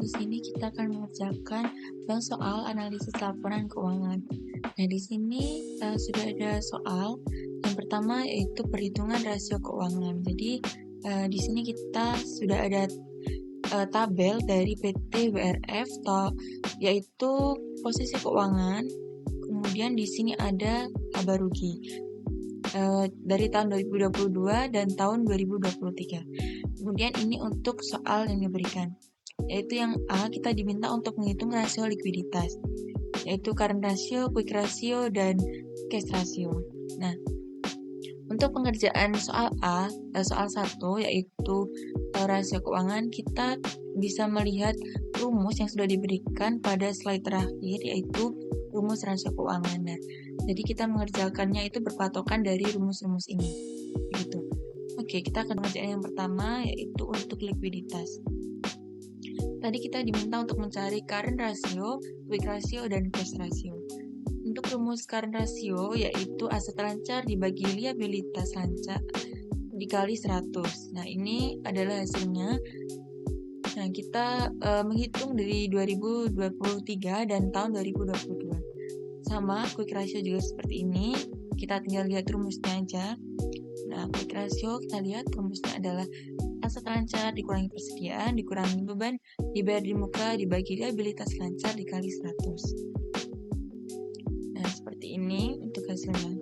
di sini kita akan mengerjakan soal analisis laporan keuangan. Nah, di sini sudah ada soal. Yang pertama yaitu perhitungan rasio keuangan. Jadi di sini kita sudah ada tabel dari PT WRF yaitu posisi keuangan. Kemudian di sini ada laba rugi dari tahun 2022 dan tahun 2023. Kemudian ini untuk soal yang diberikan, yaitu yang A, kita diminta untuk menghitung rasio likuiditas, yaitu current ratio, quick ratio, dan cash ratio. Nah, untuk pengerjaan soal A, soal 1, yaitu rasio keuangan, kita bisa melihat rumus yang sudah diberikan pada slide terakhir, yaitu rumus rasio keuangan. Nah, jadi kita mengerjakannya itu berpatokan dari rumus-rumus ini. Gitu. Oke, kita akan mengerjakan yang pertama, yaitu untuk likuiditas. Tadi kita diminta untuk mencari current ratio, quick ratio, dan cash ratio. Untuk rumus current ratio, yaitu aset lancar dibagi liabilitas lancar dikali 100. Nah, ini adalah hasilnya. Nah, kita menghitung dari 2023 dan tahun 2022. Sama, quick ratio juga seperti ini. Kita tinggal lihat rumusnya aja. Nah, quick ratio kita lihat rumusnya adalah aset lancar dikurangi persediaan, dikurangi beban, dibayar di muka, dibagi liabilitas lancar dikali 100. Nah, seperti ini untuk hasilnya.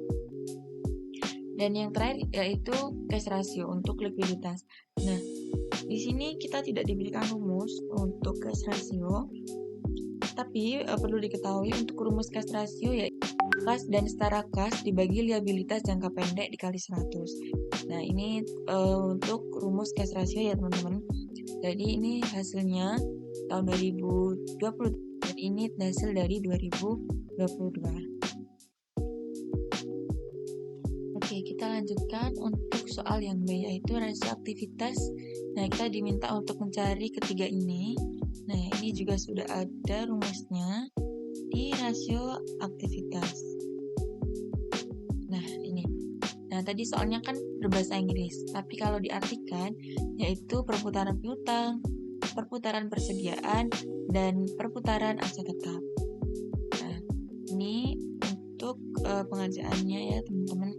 Dan yang terakhir yaitu cash ratio untuk likuiditas. Nah, di sini kita tidak diberikan rumus untuk cash ratio, tapi perlu diketahui untuk rumus cash ratio yaitu kas dan setara kas dibagi liabilitas jangka pendek dikali 100. Nah, ini untuk rumus cash ratio ya teman-teman. Jadi ini hasilnya tahun 2020 dan ini hasil dari 2022. Oke, kita lanjutkan untuk soal yang B, yaitu rasio aktivitas. Nah, kita diminta untuk mencari ketiga ini. Nah, ini juga sudah ada rumusnya di rasio aktivitas. Nah, ini. Nah, tadi soalnya kan berbahasa Inggris, tapi kalau diartikan yaitu perputaran piutang, perputaran persediaan, dan perputaran aset tetap. Nah, ini untuk pengerjaannya ya teman-teman.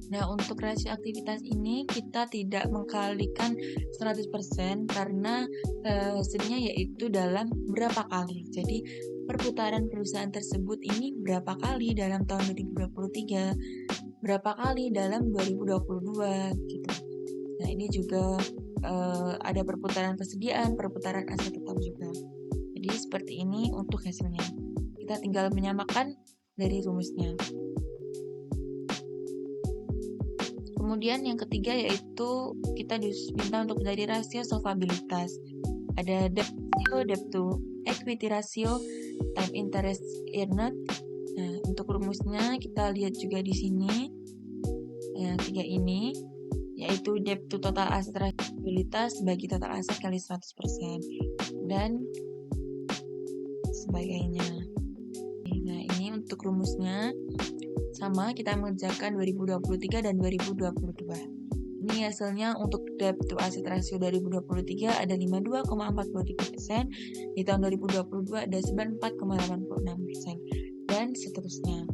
Nah, untuk rasio aktivitas ini kita tidak mengkalikan 100% karena hasilnya yaitu dalam berapa kali. Jadi, perputaran perusahaan tersebut ini berapa kali dalam tahun 2023, berapa kali dalam 2022 gitu. Nah, ini juga ada perputaran persediaan, perputaran aset tetap juga. Jadi, seperti ini untuk hasilnya. Kita tinggal menyamakan dari rumusnya. Kemudian yang ketiga yaitu kita diminta untuk mencari rasio solvabilitas. Ada debt ratio, debt to equity ratio, time interest earned. Nah, untuk rumusnya kita lihat juga di sini. Yang tiga ini yaitu debt to total asset liabilitas bagi total aset kali 100% dan sebagainya. Nah, ini untuk rumusnya. Sama, kita mengerjakan 2023 dan 2022. Ini hasilnya untuk debt to asset ratio 2023 ada 52,43%, di tahun 2022 ada 94,86%, dan seterusnya.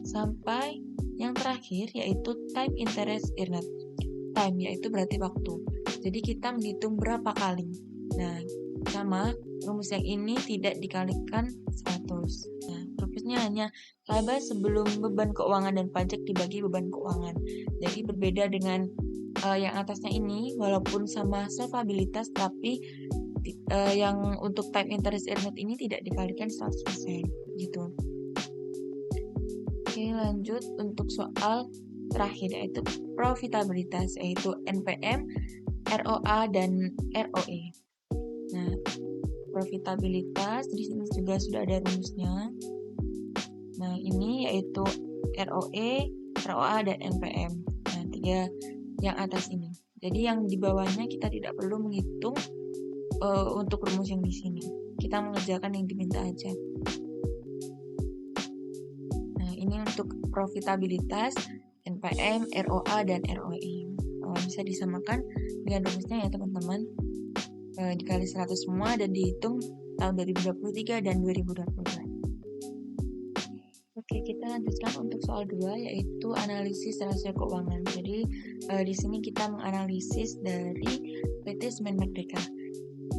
Sampai yang terakhir yaitu time interest earned. Time yaitu berarti waktu. Jadi kita menghitung berapa kali. Nah, sama, rumus yang ini tidak dikalikan 100. Nah, rumusnya hanya laba sebelum beban keuangan dan pajak dibagi beban keuangan. Jadi berbeda dengan yang atasnya ini, walaupun sama solvabilitas, tapi yang untuk time interest earned ini tidak dikalikan 100%. Gitu. Oke, lanjut untuk soal terakhir yaitu profitabilitas, yaitu NPM, ROA, dan ROE. Nah, profitabilitas di sini juga sudah ada rumusnya. Nah, ini yaitu ROE, ROA, dan NPM. Nah, tiga yang atas ini. Jadi yang di bawahnya kita tidak perlu menghitung untuk rumus yang di sini. Kita mengerjakan yang diminta aja. Nah, ini untuk profitabilitas, NPM, ROA, dan ROE. Bisa disamakan dengan rumusnya ya teman-teman. dikali 100 semua dan dihitung tahun 2023 dan 2022. Oke, kita lanjutkan untuk soal 2, yaitu analisis rasio keuangan. Jadi di sini kita menganalisis dari PT Semen Merdeka.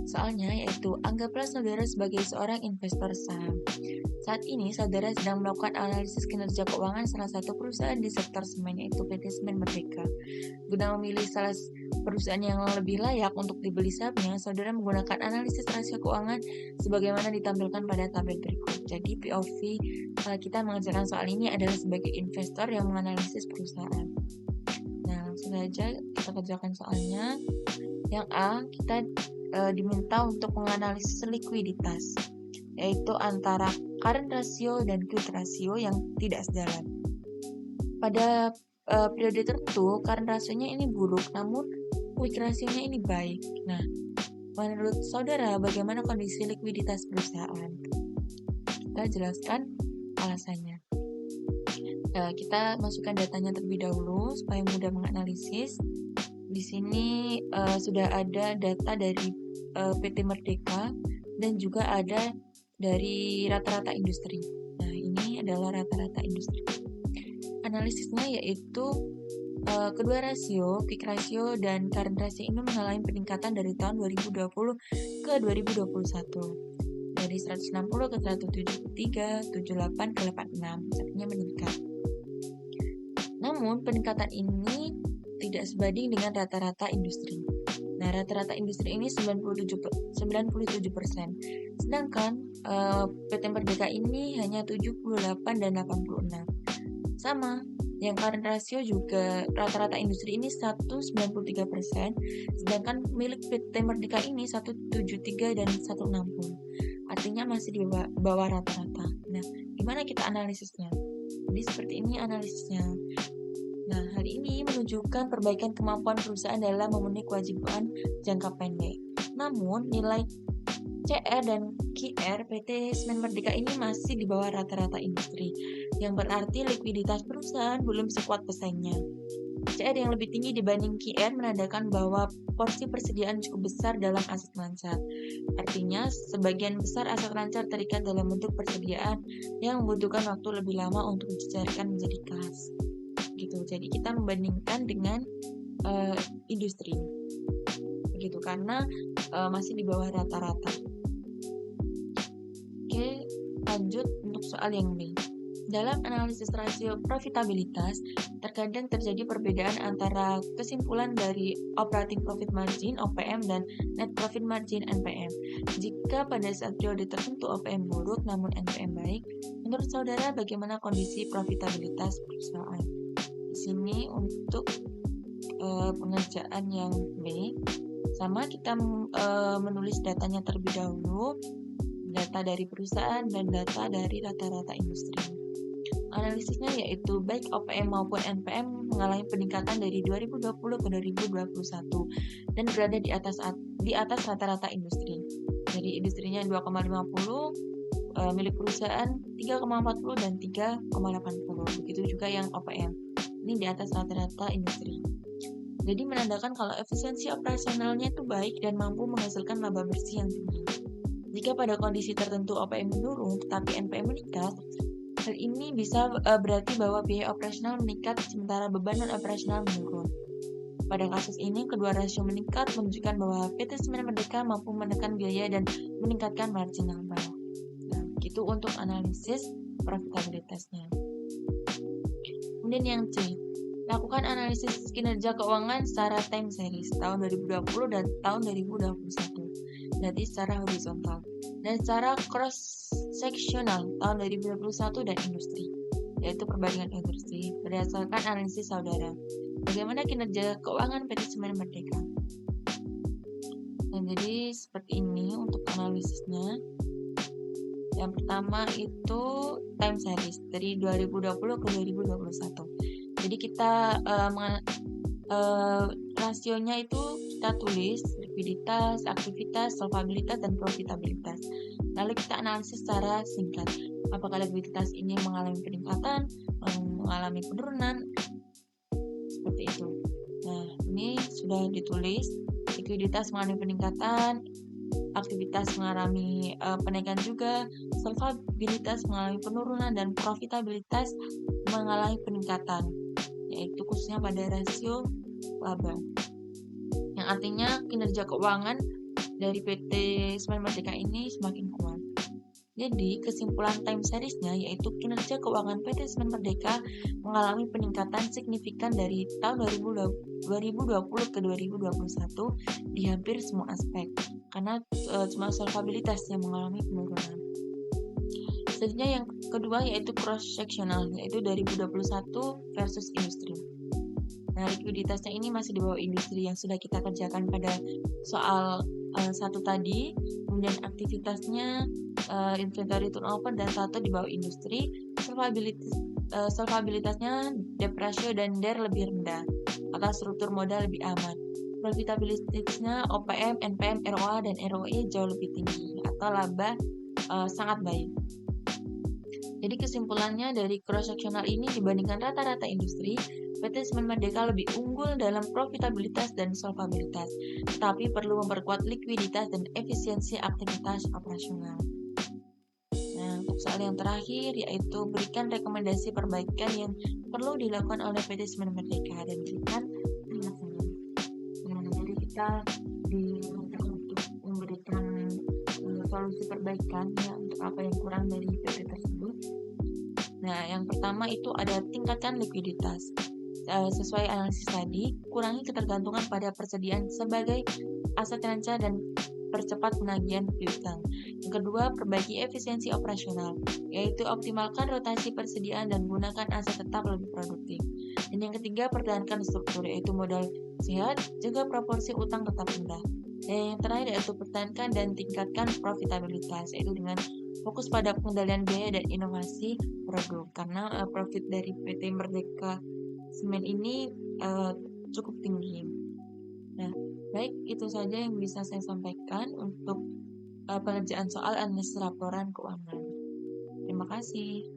Soalnya yaitu, anggaplah saudara sebagai seorang investor saham. Saat ini saudara sedang melakukan analisis kinerja keuangan salah satu perusahaan di sektor semen, yaitu PT Semen Merdeka. Guna memilih salah perusahaan yang lebih layak untuk dibeli sahamnya, saudara menggunakan analisis rasio keuangan sebagaimana ditampilkan pada tabel berikut. Jadi POV kita mengerjakan soal ini adalah sebagai investor yang menganalisis perusahaan. Nah, langsung saja kita kerjakan soalnya. Yang A, kita diminta untuk menganalisis likuiditas, yaitu antara current ratio dan quick ratio yang tidak sejalan. Pada periode tertentu, current ratio-nya ini buruk, namun quick ratio-nya ini baik. Nah, menurut saudara, bagaimana kondisi likuiditas perusahaan? Kita jelaskan alasannya. Kita masukkan datanya terlebih dahulu supaya mudah menganalisis. Di sini sudah ada data dari PT Merdeka dan juga ada dari rata-rata industri. Nah, ini adalah rata-rata industri. Analisisnya yaitu kedua rasio, quick ratio dan current ratio ini mengalami peningkatan dari tahun 2020 ke 2021. Dari 160 ke 173, 78 ke 86, artinya meningkat. Namun, peningkatan ini tidak sebanding dengan rata-rata industri. Nah, rata-rata industri ini 97%. Sedangkan PT Merdeka ini hanya 78 dan 86. Sama, yang current ratio juga rata-rata industri ini 193%, sedangkan milik PT Merdeka ini 173 dan 160. Artinya masih di bawah rata-rata. Nah, gimana kita analisisnya? Jadi seperti ini analisisnya. Nah, hal ini menunjukkan perbaikan kemampuan perusahaan dalam memenuhi kewajiban jangka pendek. Namun, nilai CR dan QR PT Semen Merdeka ini masih di bawah rata-rata industri, yang berarti likuiditas perusahaan belum sekuat pesaingnya. CR yang lebih tinggi dibanding QR menandakan bahwa porsi persediaan cukup besar dalam aset lancar. Artinya, sebagian besar aset lancar terikat dalam bentuk persediaan yang membutuhkan waktu lebih lama untuk dicairkan menjadi kas. Gitu. Jadi kita membandingkan dengan industri, begitu, karena masih di bawah rata-rata. Oke, lanjut untuk soal yang B. Dalam analisis rasio profitabilitas, terkadang terjadi perbedaan antara kesimpulan dari operating profit margin (OPM) dan net profit margin (NPM). Jika pada saat periode tertentu OPM buruk namun NPM baik, menurut saudara bagaimana kondisi profitabilitas perusahaan? Di sini untuk pengerjaan yang B, sama kita menulis datanya terlebih dahulu, data dari perusahaan dan data dari rata-rata industri. Analisisnya yaitu baik OPM maupun NPM mengalami peningkatan dari 2020 ke 2021 dan berada di atas rata-rata industri. Jadi industrinya 2,50, milik perusahaan 3,40 dan 3,80. Begitu juga yang OPM. Ini di atas rata-rata industri. Jadi menandakan kalau efisiensi operasionalnya itu baik dan mampu menghasilkan laba bersih yang tinggi. Jika pada kondisi tertentu OPM menurun tetapi NPM meningkat, hal ini bisa berarti bahwa biaya operasional meningkat sementara beban non-operasional menurun. Pada kasus ini, kedua rasio meningkat menunjukkan bahwa PT Semen Merdeka mampu menekan biaya dan meningkatkan margin laba. Nah, itu untuk analisis profitabilitasnya. Kemudian yang C, lakukan analisis kinerja keuangan secara time series tahun 2020 dan tahun 2021. Berarti secara horizontal. Dan secara cross sectional tahun 2021 dan industri, yaitu perbandingan industri berdasarkan analisis saudara. Bagaimana kinerja keuangan PT Semen Merdeka? Nah, jadi seperti ini untuk analisisnya. Yang pertama itu time series dari 2020 ke 2021. Jadi kita rasionya itu kita tulis likuiditas, aktivitas, solvabilitas, dan profitabilitas. Lalu kita analisis secara singkat. Apakah likuiditas ini mengalami peningkatan, mengalami penurunan, seperti itu. Nah, ini sudah ditulis likuiditas mengalami peningkatan, aktivitas mengalami penaikan juga, solvabilitas mengalami penurunan, dan profitabilitas mengalami peningkatan, yaitu khususnya pada rasio laba. Yang artinya kinerja keuangan dari PT Semen Merdeka ini semakin kuat. Jadi, kesimpulan time seriesnya yaitu kinerja keuangan PT Semen Merdeka mengalami peningkatan signifikan dari tahun 2020 ke 2021 di hampir semua aspek, karena cuma solvabilitas yang mengalami penurunan. Selanjutnya yang kedua yaitu cross-sectional, yaitu 2021 versus industri. Nah, likuiditasnya ini masih di bawah industri yang sudah kita kerjakan pada soal 1 tadi. Kemudian aktivitasnya inventory turnover dan 1 di bawah industri. Solvabilitasnya debt ratio dan DER lebih rendah, maka struktur modal lebih aman. Profitabilitasnya OPM, NPM, ROA, dan ROE jauh lebih tinggi atau laba sangat baik. Jadi kesimpulannya dari cross-sectional ini dibandingkan rata-rata industri, PT Semen Merdeka lebih unggul dalam profitabilitas dan solvabilitas, tetapi perlu memperkuat likuiditas dan efisiensi aktivitas operasional. Nah, untuk soal yang terakhir yaitu berikan rekomendasi perbaikan yang perlu dilakukan oleh PT Semen Merdeka dan berikan alasannya. Nah, jadi kita diminta untuk memberikan solusi perbaikan ya untuk apa yang kurang dari PT tersebut. Nah, yang pertama itu ada tingkatkan likuiditas. Sesuai analisis tadi, kurangi ketergantungan pada persediaan sebagai aset rancang dan percepat penagihan piutang. Yang kedua, perbaiki efisiensi operasional, yaitu optimalkan rotasi persediaan dan gunakan aset tetap lebih produktif. Dan yang ketiga, pertahankan struktur, yaitu modal sehat, juga proporsi utang tetap rendah. Dan yang terakhir yaitu pertahankan dan tingkatkan profitabilitas, yaitu dengan fokus pada pengendalian biaya dan inovasi produk, karena profit dari PT Merdeka Semen ini cukup tinggi. Nah, baik itu saja yang bisa saya sampaikan untuk pengerjaan soal analisis laporan keuangan. Terima kasih.